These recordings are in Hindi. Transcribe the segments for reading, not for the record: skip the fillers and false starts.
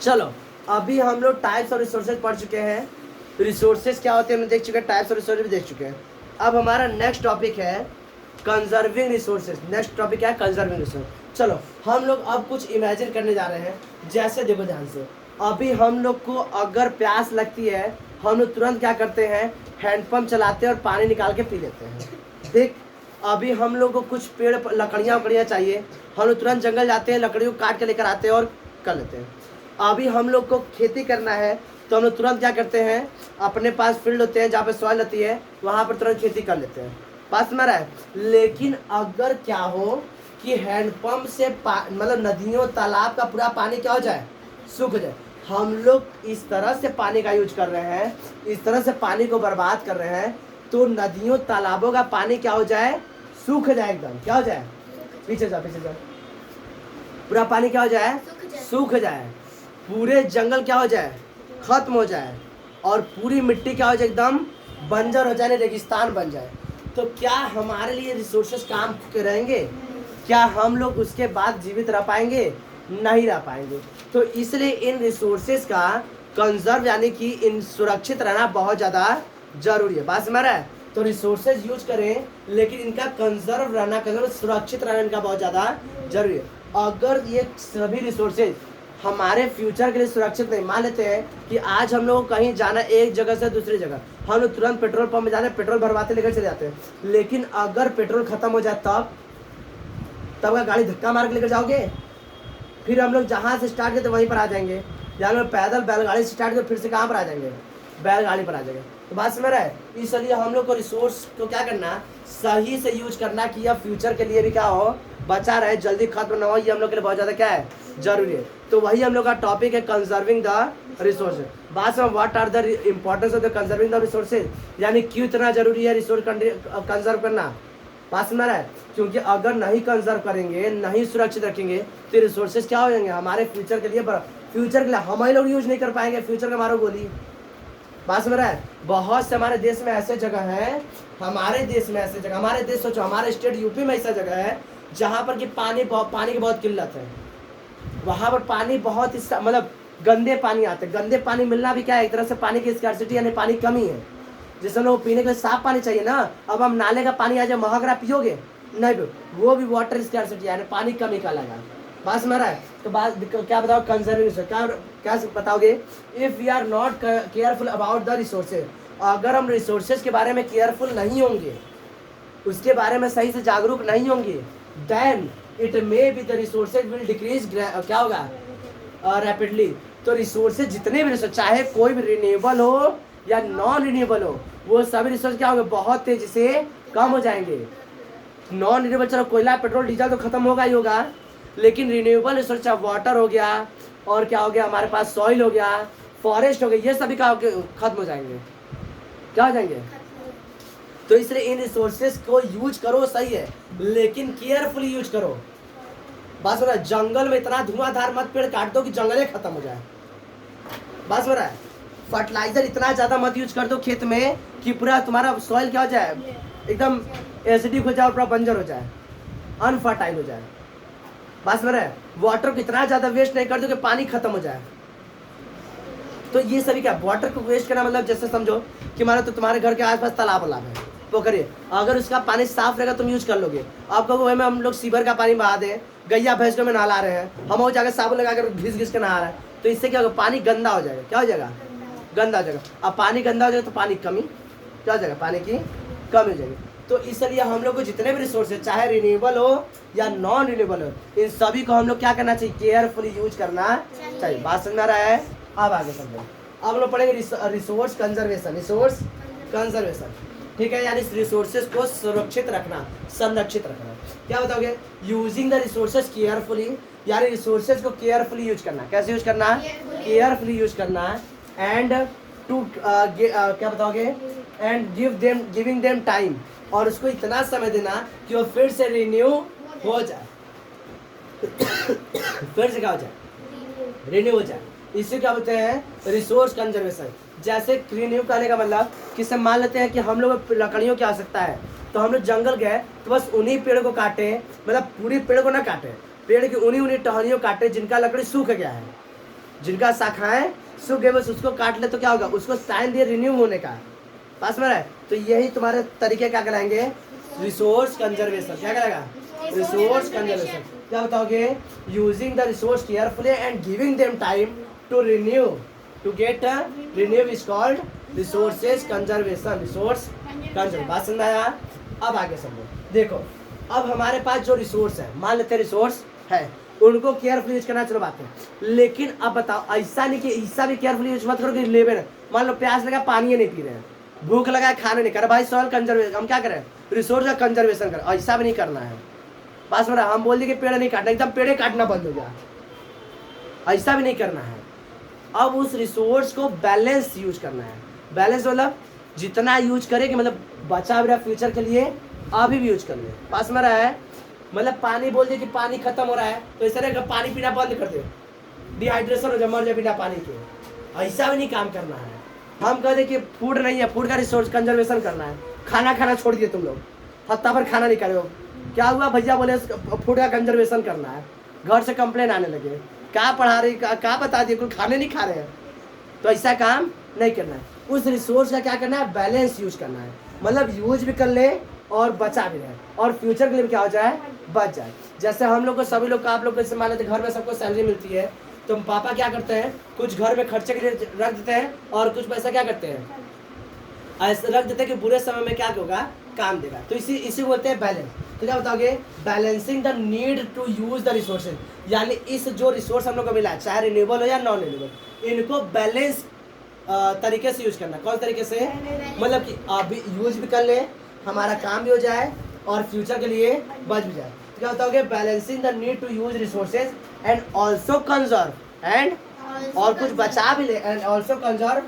चलो, अभी हम लोग टाइप्स ऑफ रिसोर्सेज पढ़ चुके हैं। रिसोर्सेज क्या होते हैं हम देख चुके हैं, टाइप्स ऑफ रिसोर्सेज भी देख चुके हैं। अब हमारा नेक्स्ट टॉपिक है कंजर्विंग रिसोर्सेज। नेक्स्ट टॉपिक क्या है? Conserving resource. चलो, हम लोग अब कुछ इमेजिन करने जा रहे हैं। जैसे देखो ध्यान से, अभी हम लोग को अगर प्यास लगती है, हम लोग तुरंत क्या करते हैं? हैंडपम्प चलाते हैं और पानी निकाल के पी लेते हैं। देख, अभी हम लोग को कुछ पेड़ लकड़ियाँ वकड़ियाँ चाहिए, हम लोग तुरंत जंगल जाते हैं, लकड़ियों को काट के लेकर आते हैं और कर लेते हैं। अभी हम लोग को खेती करना है, तो हम लोग तुरंत क्या करते हैं? अपने पास फील्ड होते हैं जहाँ पे सॉइल रहती है, वहाँ पर तुरंत खेती कर लेते हैं। पास में रहा है। लेकिन अगर क्या हो कि हैंडपम्प से मतलब नदियों तालाब का पूरा पानी क्या हो जाए? सूख जाए। हम लोग इस तरह से पानी का यूज कर रहे हैं, इस तरह से पानी को बर्बाद कर रहे हैं, तो नदियों तालाबों का पानी क्या हो जाए? सूख जाए एकदम। क्या हो जाए? पीछे जा, पीछे जा। पूरा पानी क्या हो जाए? सूख जाए। पूरे जंगल क्या हो जाए? खत्म हो जाए। और पूरी मिट्टी क्या हो जाए? एकदम बंजर हो जाए, रेगिस्तान बन जाए। तो क्या हमारे लिए रिसोर्सेज काम रहेंगे? क्या हम लोग उसके बाद जीवित रह पाएंगे? नहीं रह पाएंगे। तो इसलिए इन रिसोर्सेज का कंजर्व यानी कि इन सुरक्षित रहना बहुत ज़्यादा जरूरी है। बात समझ रहा है? तो रिसोर्सेज यूज करें, लेकिन इनका कंजर्व रहना, कंजर्व सुरक्षित रहना इनका बहुत ज़्यादा जरूरी है। अगर ये सभी रिसोर्सेज हमारे फ्यूचर के लिए सुरक्षित नहीं, मान लेते हैं कि आज हम लोग कहीं जाना एक जगह से दूसरी जगह, हम लोग तुरंत पेट्रोल पंप में जाने पेट्रोल भरवाते लेकर चले जाते हैं। लेकिन अगर पेट्रोल खत्म हो जाए तब का गाड़ी धक्का मार के लेकर जाओगे? फिर हम लोग जहाँ से स्टार्ट करते वहीं पर आ जाएंगे। या हम लोग पैदल बैलगाड़ी से स्टार्ट करते फिर से कहाँ पर आ जाएंगे? बैलगाड़ी पर आ जाएंगे। तो बात समझ रहा है? इसलिए हम लोग को रिसोर्स को क्या करना, सही से यूज करना कि यह फ्यूचर के लिए भी क्या हो, बचा रहे, जल्दी खत्म ना हो। ये हम लोग के लिए बहुत ज़्यादा क्या है? जरूरी है। तो वही हम लोग का टॉपिक है, कंजर्विंग द रिसोर्सेज। बात में what are the importance of the conserving the resources, यानी क्यों इतना जरूरी है रिसोर्स कंजर्व करना। बात समझ रहा है? क्योंकि अगर नहीं कंजर्व करेंगे, नहीं सुरक्षित रखेंगे, तो रिसोर्सेज क्या हो जाएंगे हमारे फ्यूचर के लिए, फ्यूचर के लिए हम ही लोग यूज नहीं कर पाएंगे। फ्यूचर का मारो गोली। बात समझ रहा है? बहुत से हमारे देश में ऐसे जगह है, हमारे देश में ऐसे जगह, हमारे देश सोचो, हमारे स्टेट यूपी में ऐसा जगह है जहाँ पर कि पानी की बहुत किल्लत है। वहाँ पर पानी बहुत मतलब गंदे पानी आते हैं। गंदे पानी मिलना भी क्या है? एक तरह से पानी की स्कैर्सिटी यानी पानी कमी है। जैसे लोग पीने के लिए साफ पानी चाहिए ना, अब हम नाले का पानी आ जाए महक रहा, पियोगे? नहीं पियो। वो भी वाटर स्कैर्सिटी यानी पानी कमी का लगा। बात समझ रहा है? तो बात क्या बताओ? कंजर्वेशन क्या बताओगे? If we are not careful about the resources, अगर हम रिसोर्सेज के बारे में केयरफुल नहीं होंगे, उसके बारे में सही से जागरूक नहीं होंगे, then it may be the resources will decrease. क्या होगा? रैपिडली। तो रिसोर्सेज जितने भी रिसोर्स, चाहे कोई भी रिन्यूएबल हो या नॉन रिन्यूएबल हो, वो सभी रिसोर्स क्या होंगे? बहुत तेजी से कम हो जाएंगे। नॉन रिन्यूएबल चलो कोयला पेट्रोल डीजल तो खत्म होगा ही होगा, लेकिन रिन्यूएबल रिसोर्स चाहे वाटर हो गया और क्या हो गया, हमारे पास सॉइल हो गया, फॉरेस्ट हो गया, ये सभी क्या खत्म हो जाएंगे। क्या हो जाएंगे? तो इसलिए इन रिसोर्सेज को यूज करो, सही है, लेकिन केयरफुली यूज करो। बात सुन रहा है? जंगल में इतना धुआंधार मत पेड़ काट दो कि जंगल ही खत्म हो जाए। बात सुन रहा है? फर्टिलाइजर इतना ज्यादा मत यूज कर दो खेत में कि पूरा तुम्हारा सॉइल क्या हो जाए? एकदम एसिडिक हो जाए और पूरा बंजर हो जाए, अनफर्टाइल हो जाए। बात समझ रहे हैं? वाटर को इतना ज्यादा वेस्ट नहीं कर दो कि पानी खत्म हो जाए। तो ये सभी क्या, वाटर को वेस्ट करना मतलब जैसे समझो कि मानो तो तुम्हारे घर के आसपास तालाब है, पोखर है, अगर उसका पानी साफ रहेगा तुम यूज कर लोगे। आप कहोगे भाई में हम लोग सीवर का पानी बहा दें, गैया भैंसों में नहला रहे हैं, हम वो जाकर साबुन लगाकर घिस घिस के नहा रहे हैं, तो इससे क्या होगा? पानी गंदा हो जाएगा। क्या हो जाएगा? गंदा हो जाएगा। अब पानी गंदा हो जाएगा तो पानी कमी क्या हो जाएगा? पानी की कमी हो जाएगी। तो इसलिए हम लोग को जितने भी रिसोर्स है, चाहे रिन्यूएबल हो या नॉन रिन्यूएबल हो, इन सभी को हम लोग क्या करना चाहिए? केयरफुली यूज करना चाहिए। बात समझ में आ रहा है? अब आगे समझो। अब हम लोग पढ़ेंगे रिसोर्स कंजर्वेशन। रिसोर्स कंजर्वेशन, ठीक है, यानी रिसोर्सेज को सुरक्षित रखना, संरक्षित रखना। क्या बताओगे? यूजिंग द रिसोर्सेज केयरफुली, यानी रिसोर्सेज को केयरफुली यूज करना। कैसे यूज करना? केयरफुली यूज करना। एंड टू क्या बताओगे? एंड गिविंग देम टाइम, और उसको इतना समय देना कि वो फिर से रिन्यू हो जाए। फिर से क्या हो जाए? रिन्यू हो जाए। इसे क्या बोलते हैं? Resource conservation. जैसे रिन्यू करने का मतलब कि सब मान लेते हैं कि हम लोग लकड़ियों की आवश्यकता है, तो हम लोग जंगल गए तो बस उन्हीं पेड़ को काटे, मतलब पूरी पेड़ को ना काटे, पेड़ की उन्हीं टहनियों काटे जिनका लकड़ी सूख गया है। जिनका शाखाएं सूख गए बस उसको काट ले तो क्या होगा, उसको साइन दिए रिन्यू होने का। पास में रहे तो यही तुम्हारे तरीके क्या कहलाएंगे, रिसोर्स कंजर्वेशन। क्या कहलाएगा, रिसोर्स कंजर्वेशन। क्या बताओगे, using the resource carefully and giving them time to renew to get renew is called resources conservation. Resource conservation, बात समझ आया। अब आगे समझो, देखो अब हमारे पास जो रिसोर्स है, मान लेते हैं रिसोर्स है, उनको केयरफुली यूज करना, चलो बात है। लेकिन अब बताओ ऐसा नहीं कि ऐसा भी केयरफुली यूज मत करो कि लेवल, मान लो प्यास लगा पानी नहीं पी रहे हैं, भूख लगा है खाना नहीं कर, भाई सॉइल कंजर्वेशन, हम क्या करें, रिसोर्स का कंजर्वेशन करें, ऐसा भी नहीं करना है। पास में हम बोल दिए कि पेड़ नहीं काटना, एकदम पेड़ काटना बंद हो गया, ऐसा भी नहीं करना है। अब उस रिसोर्स को बैलेंस यूज करना है। बैलेंस मतलब जितना यूज करे कि मतलब बचा भी रहा फ्यूचर के लिए, अभी भी यूज कर ले। पास में रहा है, मतलब पानी बोल दिए कि पानी खत्म हो रहा है तो इस तरह पानी पीना बंद कर दे, डिहाइड्रेशन हो जाए, मर जाए बिना पानी के, ऐसा भी नहीं काम करना है। हम कहते कि फूड नहीं है, फूड का रिसोर्स कंजर्वेशन करना है, खाना खाना छोड़ दिए तुम लोग, हफ्ता भर खाना नहीं खा रहे हो, क्या हुआ भैया बोले फूड का कंजर्वेशन करना है, घर से कंप्लेन आने लगे, क्या पढ़ा रही क्या बता दिए, कुछ खाने नहीं खा रहे हैं, तो ऐसा काम नहीं करना है। उस रिसोर्स का क्या करना है, बैलेंस यूज करना है, मतलब यूज भी कर ले और बचा भी रहे, और फ्यूचर के लिए क्या हो जाए, बच जाए। जैसे हम लोग को सभी लोग को, आप लोग को जैसे मान लेते घर में सबको सैलरी मिलती है, तो पापा क्या करते हैं, कुछ घर में खर्चे के लिए रख देते हैं और कुछ पैसा क्या करते हैं, ऐसे रख देते हैं कि बुरे समय में क्या होगा, काम देगा। तो इसी बोलते हैं बैलेंस। तो क्या बताओगे, balancing the need to use the resources, यानी इस जो रिसोर्स हम लोग को मिला है, चाहे रिन्यूएबल हो या नॉन रिन्यूएबल, इनको बैलेंस तरीके से यूज करना। कौन तरीके से, मतलब कि अभी यूज भी कर ले, हमारा काम भी हो जाए और फ्यूचर के लिए बच भी जाए। तो क्या बताओगे, balancing the need to use resources and also conserve, and और कुछ बचा भी ले, and also conserve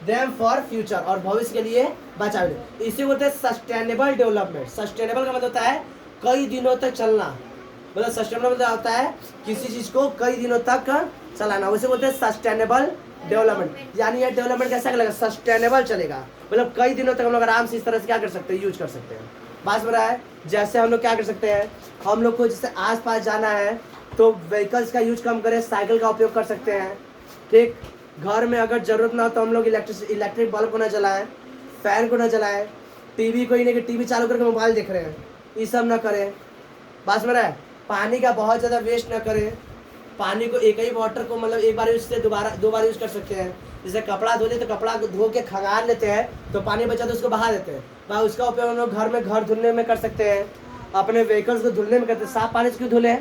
them for future, और भविष्य के लिए बचा भी ले। इसी बोलते हैं सस्टेनेबल डेवलपमेंट। सस्टेनेबल का मतलब होता है कई दिनों तक चलना, मतलब सस्टेनेबल मतलब होता है किसी चीज को कई दिनों तक चलाना, उसे बोलते हैं सस्टेनेबल डेवलपमेंट। यानी ये डेवलपमेंट कैसा लगेगा, सस्टेनेबल चलेगा, मतलब कई दिनों तक हम लोग आराम से इस तरह से क्या कर सकते हैं, यूज कर सकते हैं। बात हो रहा है, जैसे हम लोग क्या कर सकते हैं, हम लोग को जैसे आस पास जाना है तो व्हीकल्स का यूज कम करें, साइकिल का उपयोग कर सकते हैं। ठीक, घर में अगर जरूरत ना हो तो हम लोग इलेक्ट्रिक बल्ब को ना जलाएं, फैन को ना जलाएं, टीवी को ही नहीं कि टीवी चालू करके मोबाइल देख रहे हैं, ये सब ना करें। बात में रहा है, पानी का बहुत ज़्यादा वेस्ट ना करें, पानी को एक ही वाटर को मतलब एक बार यूज से दो बार यूज कर सकते हैं। जैसे कपड़ा धो ले तो कपड़ा धो के खंगाल लेते हैं तो पानी बचा तो उसको बहा देते हैं, भाई उसका उपयोग हम लोग घर में घर धुलने में कर सकते हैं, अपने व्हीकल्स को धुलने में करते हैं, साफ पानी से क्यों धुले।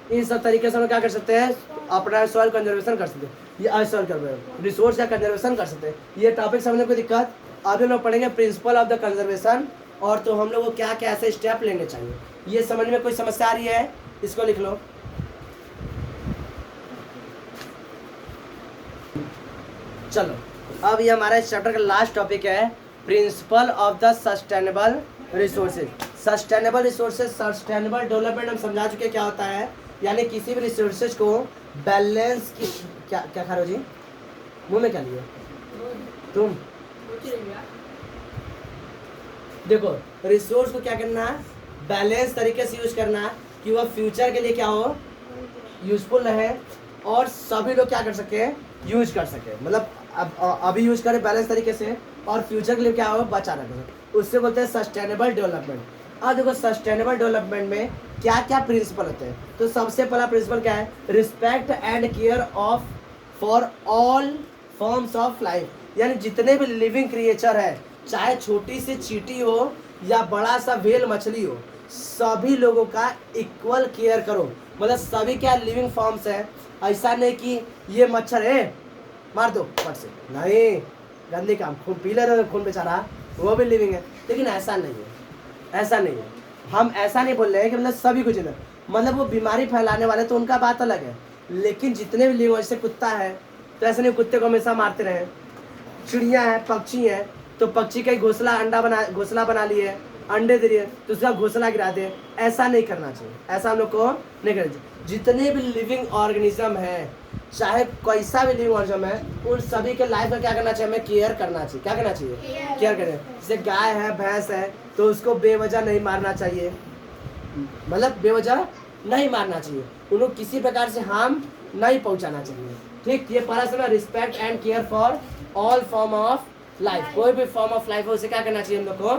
इन सब तरीके से हम लोग क्या कर सकते हैं, अपना सॉइल कंजर्वेशन कर सकते हैं, ये सॉइल कर रिसोर्स का कंजर्वेशन कर सकते हैं। ये टॉपिक समझने को दिक्कत, अभी हम लोग पढ़ेंगे प्रिंसिपल ऑफ द कंजर्वेशन, और तो हम लोग को क्या क्या ऐसे स्टेप लेने चाहिए, ये समझ में कोई समस्या आ रही है, इसको लिख लो। चलो अब ये हमारा इस चैप्टर का लास्ट टॉपिक है, principle of the sustainable resources. Sustainable resources, sustainable development हम समझा चुके क्या होता है, यानी किसी भी रिसोर्सेज को बैलेंस की, क्या क्या खा रहे हो जी, मुंह में क्या लिए तुम, देखो रिसोर्स को क्या करना है, बैलेंस तरीके से यूज करना कि वह फ्यूचर के लिए क्या हो, यूजफुल रहे, और सभी लोग क्या कर सके, यूज कर सके, मतलब अभी यूज करें बैलेंस तरीके से, और फ्यूचर के लिए क्या हो, बचा रखे, उससे बोलते हैं सस्टेनेबल डेवलपमेंट। अब देखो सस्टेनेबल डेवलपमेंट में क्या क्या प्रिंसिपल होते हैं, तो सबसे पहला प्रिंसिपल क्या है, respect and care of for all forms of life, यानी जितने भी लिविंग क्रिएचर है, चाहे छोटी सी चींटी हो या बड़ा सा व्हेल मछली हो, सभी लोगों का इक्वल केयर करो, मतलब सभी क्या लिविंग फॉर्म्स है। ऐसा नहीं कि ये मच्छर है मार दो फट से, नहीं, गंदे काम, खून पी ले रहे खून बेचारा, वो भी लिविंग है, लेकिन ऐसा नहीं है, ऐसा नहीं है, हम ऐसा नहीं बोल रहे हैं कि मतलब सभी कुछ है, मतलब वो बीमारी फैलाने वाले तो उनका बात अलग है, लेकिन जितने भी लिविंग, जैसे कुत्ता है तो ऐसे नहीं कुत्ते को हमेशा मारते रहे, चिड़िया है, पक्षी है, तो पक्षी का ही घोंसला बना लिए, अंडे दे रही है तो उसका घोंसला गिरा दे, ऐसा नहीं करना चाहिए, ऐसा हम लोग को नहीं करना चाहिए। जितने भी लिविंग ऑर्गेनिज्म है, चाहे कैसा भी लिविंग ऑर्गेनिज्म है, उन सभी के लाइफ में क्या करना चाहिए, हमें केयर करना चाहिए। क्या करना चाहिए, केयर करें। जैसे गाय है, भैंस है, तो उसको बेवजह नहीं मारना चाहिए, मतलब बेवजह नहीं मारना चाहिए, उनको किसी प्रकार से हार्म नहीं पहुंचाना चाहिए। ठीक, ये पहला समय respect and care for all form of life, कोई भी फॉर्म ऑफ लाइफ है उसे क्या करना चाहिए हम लोग को,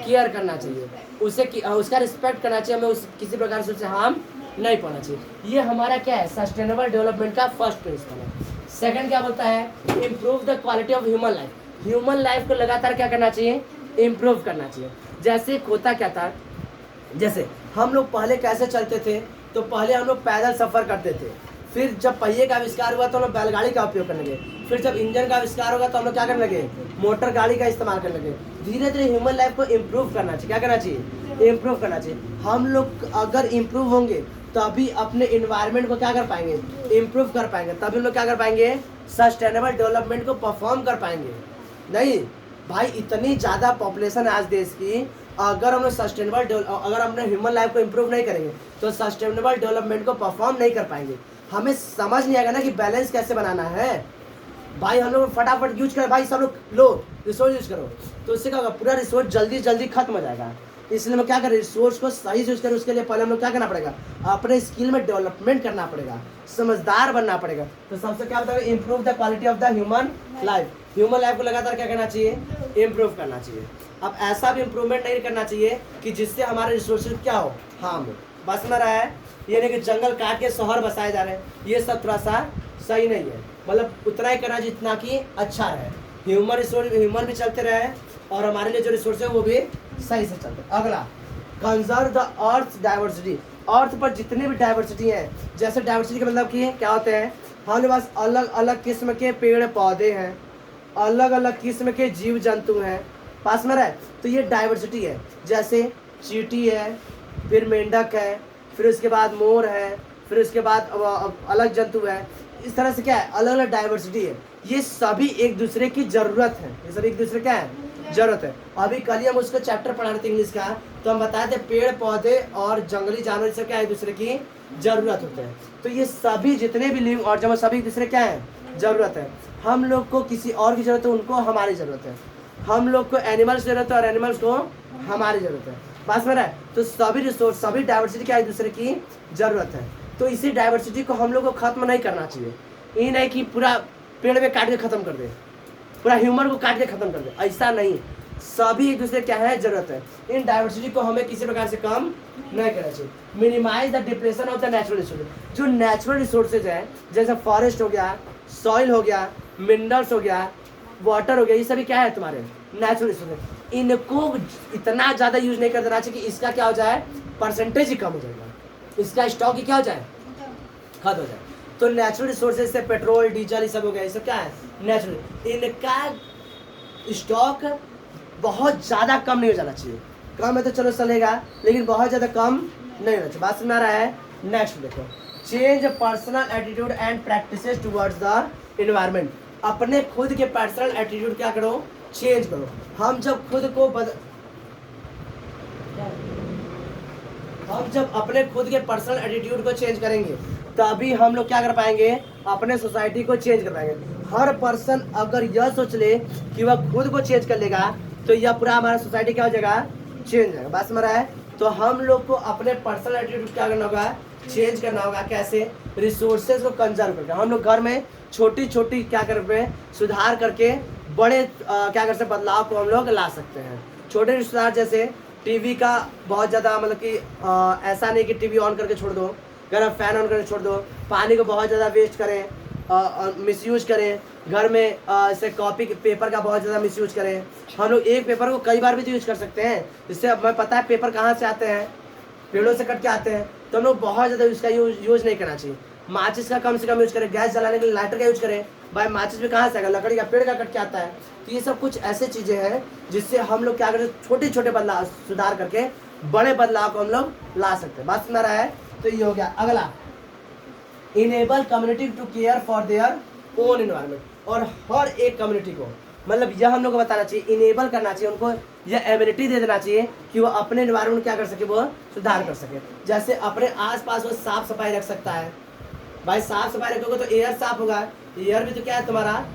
केयर करना चाहिए, उसे उसका रिस्पेक्ट करना चाहिए, हमें उस किसी प्रकार से उसे हार्म नहीं पड़ना चाहिए। ये हमारा क्या है, सस्टेनेबल डेवलपमेंट का फर्स्ट प्रिंसिपल है। सेकंड क्या बोलता है, improve the quality of human life, human life को लगातार क्या करना चाहिए, इम्प्रूव करना चाहिए। जैसे होता क्या था, जैसे हम लोग पहले कैसे चलते थे, तो पहले हम लोग पैदल सफ़र करते थे, फिर जब पहिए का आविष्कार हुआ तो हम लोग बैलगाड़ी का उपयोग करने लगे, फिर जब इंजन का आविष्कार होगा तो हम लोग क्या करने लगे, मोटर गाड़ी का इस्तेमाल करने लगे। धीरे धीरे ह्यूमन लाइफ को इम्प्रूव करना चाहिए, क्या करना चाहिए, इम्प्रूव करना चाहिए। हम लोग अगर इम्प्रूव होंगे तभी अपने इन्वायरमेंट को क्या कर पाएंगे, इम्प्रूव कर पाएंगे, तभी हम लोग क्या कर पाएंगे, सस्टेनेबल डेवलपमेंट को परफॉर्म कर पाएंगे। नहीं भाई, इतनी ज़्यादा पॉपुलेशन है आज देश की, अगर हम लोग अगर हमने ह्यूमन लाइफ को इम्प्रूव नहीं करेंगे तो सस्टेनेबल डेवलपमेंट को परफॉर्म नहीं कर पाएंगे। हमें समझ नहीं आएगा ना कि बैलेंस कैसे बनाना है। भाई हम लोग फटाफट यूज करें, भाई सब लोग लो रिसोर्स यूज करो, तो इससे क्या होगा, पूरा रिसोर्स जल्दी जल्दी खत्म हो जाएगा। इसलिए हम क्या करें, रिसोर्स को सही से यूज करें, उसके लिए पहले हम लोग क्या करना पड़ेगा, अपने स्किल में डेवलपमेंट करना पड़ेगा, समझदार बनना पड़ेगा। तो सबसे क्या बताओ, improve the quality of the human life, human life को लगातार क्या करना चाहिए, इम्प्रूव करना चाहिए। अब ऐसा भी इम्प्रूवमेंट नहीं करना चाहिए कि जिससे हमारे रिसोर्सेज क्या हो, हार्म हो। बस में रहा है ये नहीं कि जंगल काट के शहर बसाए जा रहे हैं, ये सब थोड़ा सा सही नहीं है। मतलब उतना ही करना जितना कि अच्छा रहे, ह्यूमन भी चलते रहे और हमारे लिए जो रिसोर्स है वो भी सही से चलते। अगला, कंजर्व द अर्थ डाइवर्सिटी, अर्थ पर जितनी भी डाइवर्सिटी है, जैसे डाइवर्सिटी का मतलब कि क्या होते हैं, हमारे पास अलग अलग किस्म के पेड़ पौधे हैं, अलग अलग किस्म के जीव जंतु हैं, पास में रहे, तो ये डाइवर्सिटी है। जैसे चींटी है, फिर मेंढक है, फिर उसके बाद मोर है, फिर उसके बाद अलग जंतु है। इस तरह से क्या है, अलग अलग डाइवर्सिटी है। ये सभी एक दूसरे की ज़रूरत है, ये सभी एक दूसरे क्या है, ज़रूरत है। अभी कल ही हम उसको चैप्टर पढ़ा रहे थे इंग्लिश का, तो हम बताए थे पेड़ पौधे और जंगली जानवर से क्या एक दूसरे की ज़रूरत होते हैं। तो ये सभी जितने भी लिविंग और जब सभी एक दूसरे क्या है, ज़रूरत है। हम लोग को किसी और की ज़रूरत है, उनको हमारी ज़रूरत है। हम लोग को एनिमल्स की ज़रूरत है और एनिमल्स को हमारी ज़रूरत है। पास में रहा, तो सभी रिसोर्स, सभी डाइवर्सिटी क्या एक दूसरे की ज़रूरत है। तो इसी डाइवर्सिटी को हम लोग को खत्म नहीं करना चाहिए। ये नहीं कि पूरा पेड़ में काट के ख़त्म कर दे, पूरा ह्यूमन को काट के ख़त्म कर दे, ऐसा नहीं। सभी एक दूसरे क्या है, ज़रूरत है। इन डाइवर्सिटी को हमें किसी प्रकार से कम नहीं करना चाहिए। Minimize the depression of the natural resource, जो नेचुरल रिसोर्सेज हैं जैसे फॉरेस्ट हो गया, सॉइल हो गया, मिनरल्स हो गया, वाटर हो गया, ये सभी क्या है तुम्हारे नेचुरल रिसोर्स। इनको इतना ज़्यादा यूज नहीं कर देना चाहिए कि इसका क्या हो जाए, परसेंटेज ही कम हो जाएगा, इसका स्टॉक ही क्या हो जाए, खत्म हो जाए। तो नेचुरल रिसोर्सेज से पेट्रोल डीजल ये सब हो गया, ये सब क्या है नेचुरल, इनका स्टॉक बहुत ज़्यादा कम नहीं हो जाना चाहिए। कम है तो चलो चलेगा, लेकिन बहुत ज़्यादा कम नहीं होना चाहिए। बात समझ आ रहा है। नेक्स्ट देखो, change personal attitude and practices towards the environment, अपने खुद के पर्सनल एटीट्यूड क्या करो, चेंज करो। हम जब खुद को हम जब अपने खुद के पर्सनल एटीट्यूड को चेंज करेंगे तभी हम लोग क्या कर पाएंगे, अपने सोसाइटी को चेंज कर पाएंगे। हर पर्सन अगर यह सोच ले कि वह खुद को चेंज कर लेगा तो यह पूरा हमारा सोसाइटी क्या हो जाएगा, चेंज हो जाएगा। बात समझ रहा है। तो हम लोग को अपने पर्सनल एटीट्यूड क्या करना होगा, चेंज करना होगा। कैसे, रिसोर्सेज को कंजर्व करके हम लोग घर में छोटी छोटी क्या कर रहे हैं, सुधार करके बड़े क्या कर सकते, बदलाव को हम लोग ला सकते हैं। छोटे सुधार जैसे टीवी का बहुत ज़्यादा मतलब कि ऐसा नहीं कि टीवी ऑन करके छोड़ दो, गर्म फैन ऑन करके छोड़ दो, पानी को बहुत ज़्यादा वेस्ट करें, मिसयूज करें, घर में ऐसे कॉपी पेपर का बहुत ज़्यादा मिसयूज करें। हम लोग एक पेपर को कई बार भी तो यूज कर सकते हैं, जिससे हमें पता है पेपर कहाँ से आते हैं, पेड़ों से कट के आते हैं। तो हम लोग बहुत ज़्यादा इसका यूज नहीं करना चाहिए। माचिस का कम से कम यूज करें, गैस जलाने के लिए लाइटर का यूज करें। भाई माचिस भी कहाँ से आएगा, लकड़ी का पेड़ का कट के आता है। तो ये सब कुछ ऐसे चीज़ें हैं जिससे हम लोग क्या करें, छोटे छोटे बदलाव सुधार करके बड़े बदलाव को हम लोग ला सकते हैं। बात सुना रहा है। तो ये हो गया। अगला, enable community to care for their own environment, और हर एक कम्युनिटी को मतलब यह हम लोग को बताना चाहिए, इनेबल करना चाहिए, उनको यह एबिलिटी दे देना चाहिए कि वो अपने एनवायरनमेंट क्या कर सके, वो सुधार कर सके। जैसे अपने आसपास वो साफ सफाई रख सकता है। भाई साफ सफाई रखोगे तो एयर साफ होगा, एयर भी तो क्या है तुम्हारा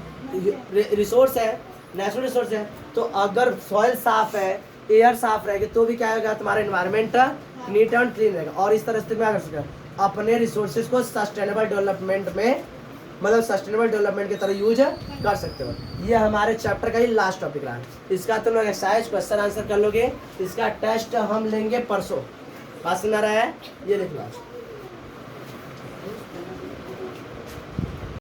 रिसोर्स है, नेचुरल रिसोर्स है। तो अगर सॉइल साफ है, एयर साफ रहेगी तो भी क्या होगा, तुम्हारा एनवायरनमेंट नीट एंड क्लीन रहेगा। और इस तरह से क्या कर सकते अपने रिसोर्सेज को सस्टेनेबल डेवलपमेंट में, मतलब सस्टेनेबल डेवलपमेंट की तरह यूज कर सकते हो। ये हमारे चैप्टर का ही लास्ट टॉपिक रहा। इसका तुम लोग एक्सरसाइज क्वेश्चन आंसर कर लोगे। इसका टेस्ट हम लेंगे परसों। पास में आ रहा है, ये लिख लो।